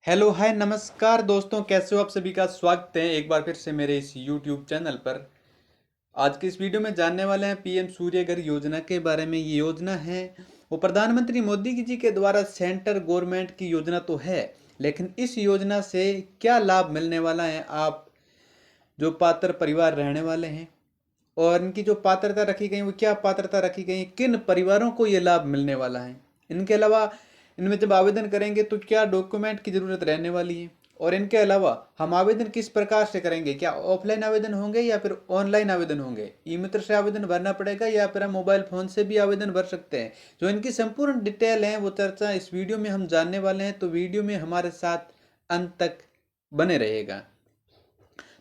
Hello hi नमस्कार दोस्तों, कैसे हो आप? सभी का स्वागत है एक बार फिर से मेरे इस यूट्यूब चैनल पर। आज के इस वीडियो में जानने वाले हैं पीएम सूर्य घर योजना के बारे में। ये योजना है वो प्रधानमंत्री मोदी जी के द्वारा सेंटर गवर्नमेंट की योजना तो है, लेकिन इस योजना से क्या लाभ मिलने वाला है आप जो पात्र परिवार रहने वाले हैं, और इनकी जो पात्रता रखी गई वो क्या पात्रता रखी गई, किन परिवारों को ये लाभ मिलने वाला है। इनके अलावा इनमें जब आवेदन करेंगे तो क्या डॉक्यूमेंट की ज़रूरत रहने वाली है, और इनके अलावा हम आवेदन किस प्रकार से करेंगे, क्या ऑफलाइन आवेदन होंगे या फिर ऑनलाइन आवेदन होंगे, ई मित्र से आवेदन भरना पड़ेगा या फिर हम मोबाइल फ़ोन से भी आवेदन भर सकते हैं। जो इनकी संपूर्ण डिटेल है वो चर्चा इस वीडियो में हम जानने वाले हैं, तो वीडियो में हमारे साथ अंत तक बने रहेगा।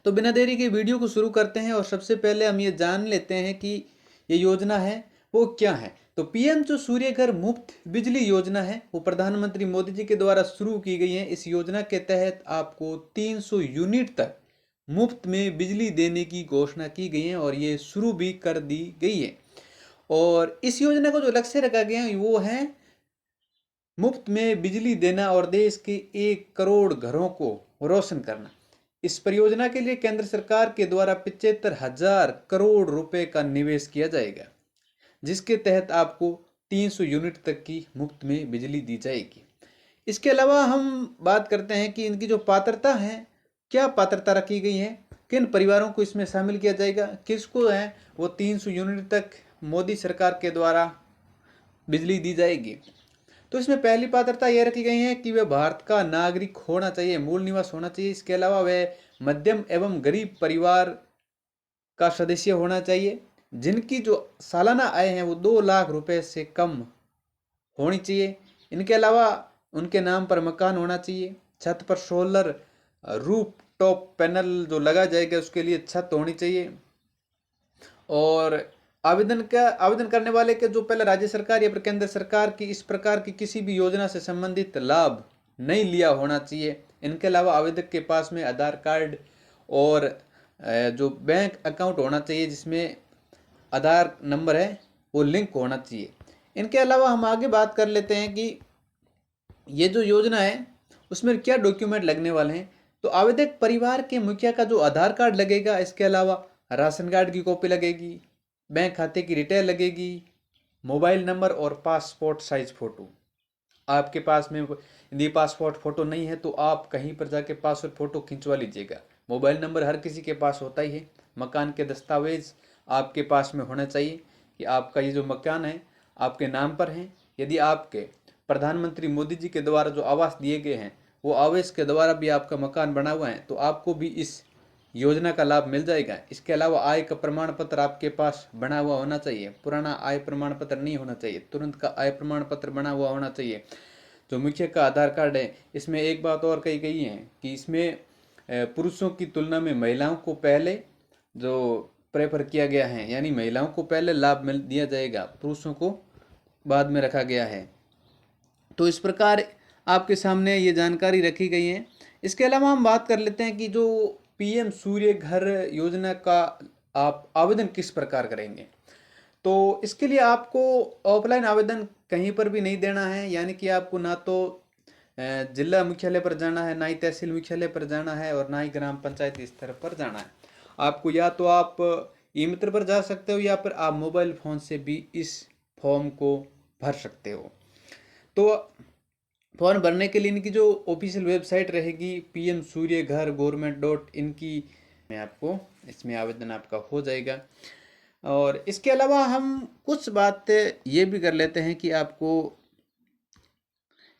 तो बिना देरी के वीडियो को शुरू करते हैं, और सबसे पहले हम ये जान लेते हैं कि ये योजना है वो क्या है। तो पीएम जो सूर्य घर मुफ्त बिजली योजना है वो प्रधानमंत्री मोदी जी के द्वारा शुरू की गई है। इस योजना के तहत आपको 300 यूनिट तक मुफ्त में बिजली देने की घोषणा की गई है, और ये शुरू भी कर दी गई है। और इस योजना को जो लक्ष्य रखा गया है वो है मुफ्त में बिजली देना और देश के 1 करोड़ घरों को रोशन करना। इस परियोजना के लिए केंद्र सरकार के द्वारा 75,000 करोड़ रुपए का निवेश किया जाएगा, जिसके तहत आपको 300 यूनिट तक की मुफ्त में बिजली दी जाएगी। इसके अलावा हम बात करते हैं कि इनकी जो पात्रता है, क्या पात्रता रखी गई है, किन परिवारों को इसमें शामिल किया जाएगा, किसको है वो 300 यूनिट तक मोदी सरकार के द्वारा बिजली दी जाएगी। तो इसमें पहली पात्रता यह रखी गई है कि वह भारत का नागरिक होना चाहिए, मूल निवास होना चाहिए। इसके अलावा वह मध्यम एवं गरीब परिवार का सदस्य होना चाहिए, जिनकी जो सालाना आय है वो 2 लाख रुपए से कम होनी चाहिए। इनके अलावा उनके नाम पर मकान होना चाहिए, छत पर सोलर रूफ टॉप पैनल जो लगा जाएगा उसके लिए छत होनी चाहिए। और आवेदन करने वाले के जो पहले राज्य सरकार या फिर केंद्र सरकार की इस प्रकार की किसी भी योजना से संबंधित लाभ नहीं लिया होना चाहिए। इनके अलावा आवेदक के पास में आधार कार्ड और जो बैंक अकाउंट होना चाहिए जिसमें आधार नंबर है वो लिंक होना चाहिए। इनके अलावा हम आगे बात कर लेते हैं कि ये जो योजना है उसमें क्या डॉक्यूमेंट लगने वाले हैं। तो आवेदक परिवार के मुखिया का जो आधार कार्ड लगेगा, इसके अलावा राशन कार्ड की कॉपी लगेगी, बैंक खाते की डिटेल लगेगी, मोबाइल नंबर और पासपोर्ट साइज फ़ोटो। आपके पास में यदि पासपोर्ट फ़ोटो नहीं है तो आप कहीं पर जाके पासपोर्ट फ़ोटो खिंचवा लीजिएगा। मोबाइल नंबर हर किसी के पास होता ही है। मकान के दस्तावेज़ आपके पास में होना चाहिए कि आपका ये जो मकान है आपके नाम पर है। यदि आपके प्रधानमंत्री मोदी जी के द्वारा जो आवास दिए गए हैं वो आवास के द्वारा भी आपका मकान बना हुआ है तो आपको भी इस योजना का लाभ मिल जाएगा। इसके अलावा आय का प्रमाण पत्र आपके पास बना हुआ होना चाहिए, पुराना आय प्रमाण पत्र नहीं होना चाहिए, तुरंत का आय प्रमाण पत्र बना हुआ होना चाहिए। जो मुखिया का आधार कार्ड है, इसमें एक बात और कही गई है कि इसमें पुरुषों की तुलना में महिलाओं को पहले जो प्रेफर किया गया है, यानी महिलाओं को पहले लाभ मिल दिया जाएगा, पुरुषों को बाद में रखा गया है। तो इस प्रकार आपके सामने ये जानकारी रखी गई है। इसके अलावा हम बात कर लेते हैं कि जो पीएम सूर्य घर योजना का आप आवेदन किस प्रकार करेंगे। तो इसके लिए आपको ऑफलाइन आवेदन कहीं पर भी नहीं देना है, यानी कि आपको ना तो जिला मुख्यालय पर जाना है, ना ही तहसील मुख्यालय पर जाना है, और ना ही ग्राम पंचायत स्तर पर जाना है। आपको या तो आप ई मित्र पर जा सकते हो या फिर आप मोबाइल फ़ोन से भी इस फॉर्म को भर सकते हो। तो फॉर्म भरने के लिए इनकी जो ऑफिशियल वेबसाइट रहेगी पीएम सूर्य घर गवर्नमेंट डॉट इन की, में आपको इसमें आवेदन आपका हो जाएगा। और इसके अलावा हम कुछ बातें ये भी कर लेते हैं कि आपको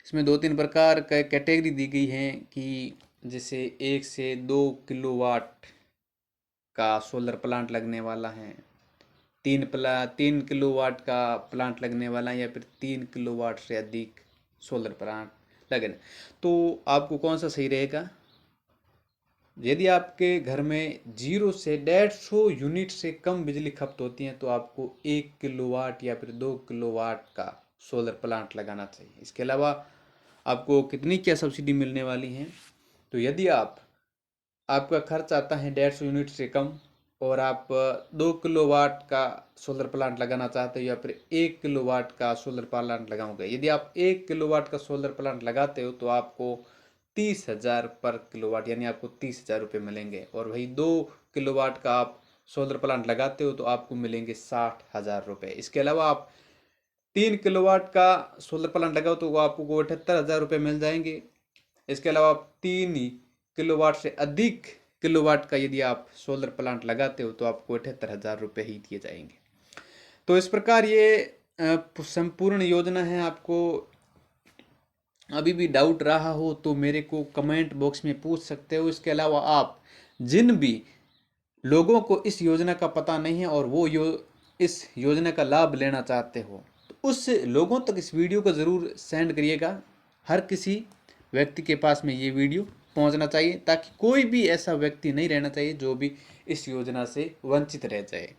इसमें 2-3 प्रकार का कैटेगरी दी गई हैं कि जैसे 1 से 2 किलोवाट का सोलर प्लांट लगने वाला है, 3 किलोवाट का प्लांट लगने वाला है, या फिर 3 किलोवाट से अधिक सोलर प्लांट लगने। तो आपको कौन सा सही रहेगा। यदि आपके घर में 0 से 150 यूनिट से कम बिजली खपत होती है तो आपको 1 किलोवाट या फिर 2 किलोवाट का सोलर प्लांट लगाना चाहिए। इसके अलावा आपको कितनी क्या सब्सिडी मिलने वाली है। तो यदि आपका खर्च आता है 150 यूनिट से कम और आप 2 किलोवाट का सोलर प्लांट लगाना चाहते हो या फिर 1 किलोवाट का सोलर प्लांट लगाओगे, यदि आप 1 किलोवाट का सोलर प्लांट लगाते हो तो आपको 30,000 पर किलोवाट, यानी आपको 30,000 रुपये मिलेंगे। और वही 2 किलोवाट का आप सोलर प्लांट लगाते हो तो आपको मिलेंगे 60,000 रुपये। इसके अलावा आप 3 किलोवाट का सोलर प्लांट लगाओ तो वो आपको 78,000 रुपये मिल जाएंगे। इसके अलावा आप 3 किलोवाट से अधिक किलोवाट का यदि आप सोलर प्लांट लगाते हो तो आपको 78,000 रुपये ही दिए जाएंगे। तो इस प्रकार ये संपूर्ण योजना है। आपको अभी भी डाउट रहा हो तो मेरे को कमेंट बॉक्स में पूछ सकते हो। इसके अलावा आप जिन भी लोगों को इस योजना का पता नहीं है और वो इस योजना का लाभ लेना चाहते हो तो उस लोगों तक इस वीडियो को ज़रूर सेंड करिएगा। हर किसी व्यक्ति के पास में ये वीडियो पहुंचना चाहिए ताकि कोई भी ऐसा व्यक्ति नहीं रहना चाहिए जो भी इस योजना से वंचित रह जाए।